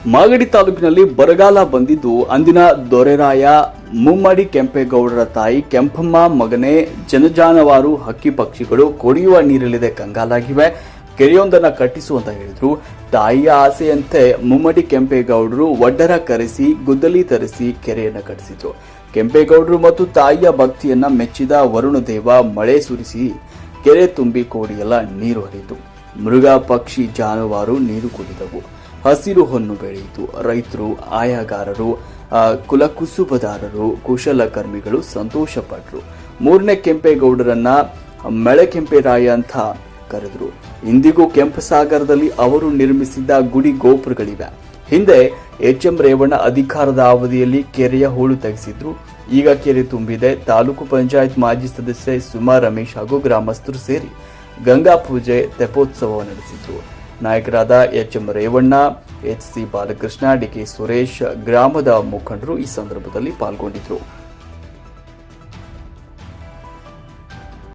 ಮಾಗಡಿ ತಾಲೂಕಿನಲ್ಲಿ ಬರಗಾಲ ಬಂದಿದ್ದು ಅಂದಿನ ದೊರೆರಾಯ ಮುಮ್ಮಡಿ ಕೆಂಪೇಗೌಡರ ತಾಯಿ ಕೆಂಪಮ್ಮ ಮಗನೇ ಜನಜಾನವಾರು ಹಕ್ಕಿ ಪಕ್ಷಿಗಳು ಕುಡಿಯುವ ನೀರಿಲ್ಲದೆ ಕಂಗಾಲಾಗಿವೆ. ಕೆರೆಯೊಂದನ್ನು ಕಟ್ಟಿಸು ಅಂತ ಹೇಳಿದ್ರು. ತಾಯಿಯ ಆಸೆಯಂತೆ ಮುಮ್ಮಡಿ ಕೆಂಪೇಗೌಡರು ಒಡ್ಡರ ಕರೆಸಿ ಗುದ್ದಲಿ ತರಿಸಿ ಕೆರೆಯನ್ನು ಕಟ್ಟಿಸಿದ್ರು. ಕೆಂಪೇಗೌಡರು ಮತ್ತು ತಾಯಿಯ ಭಕ್ತಿಯನ್ನ ಮೆಚ್ಚಿದ ವರುಣದೇವ ಮಳೆ ಸುರಿಸಿ ಕೆರೆ ತುಂಬಿ ಕೋಡಿಯೆಲ್ಲ ನೀರು ಹರಿಯಿತು. ಮೃಗ ಪಕ್ಷಿ ಜಾನುವಾರು ನೀರು ಕುಡಿದವು. ಹಸಿರು ಹೊನ್ನು ಬೆಳೆಯಿತು. ರೈತರು, ಆಯಾಗಾರರು, ಕುಲಕುಸುಬದಾರರು, ಕುಶಲಕರ್ಮಿಗಳು ಸಂತೋಷ ಪಟ್ಟರು. ಮೂರನೇ ಕೆಂಪೇಗೌಡರನ್ನ ಮಳೆ ಕೆಂಪೇರಾಯ ಅಂತ ಕರೆದ್ರು. ಇಂದಿಗೂ ಕೆಂಪಸಾಗರದಲ್ಲಿ ಅವರು ನಿರ್ಮಿಸಿದ್ದ ಗುಡಿ ಗೋಪುರಗಳಿವೆ. ಹಿಂದೆ ಎಚ್.ಎಂ. ರೇವಣ್ಣ ಅಧಿಕಾರದ ಅವಧಿಯಲ್ಲಿ ಕೆರೆಯ ಹೂಳು ತೆಗೆಸಿದ್ರು. ಈಗ ಕೆರೆ ತುಂಬಿದೆ. ತಾಲೂಕು ಪಂಚಾಯತ್ ಮಾಜಿ ಸದಸ್ಯ ಸುಮಾ ರಮೇಶ್ ಹಾಗೂ ಗ್ರಾಮಸ್ಥರು ಸೇರಿ ಗಂಗಾ ಪೂಜೆ ತೆಪ್ಪೋತ್ಸವ ನಡೆಸಿದ್ರು. ನಾಯಕರಾದ ಎಚ್.ಎಂ. ರೇವಣ್ಣ, ಎಚ್.ಸಿ. ಬಾಲಕೃಷ್ಣ, ಡಿ.ಕೆ. ಸುರೇಶ್, ಗ್ರಾಮದ ಮುಖಂಡರು ಈ ಸಂದರ್ಭದಲ್ಲಿ ಪಾಲ್ಗೊಂಡಿದ್ರು.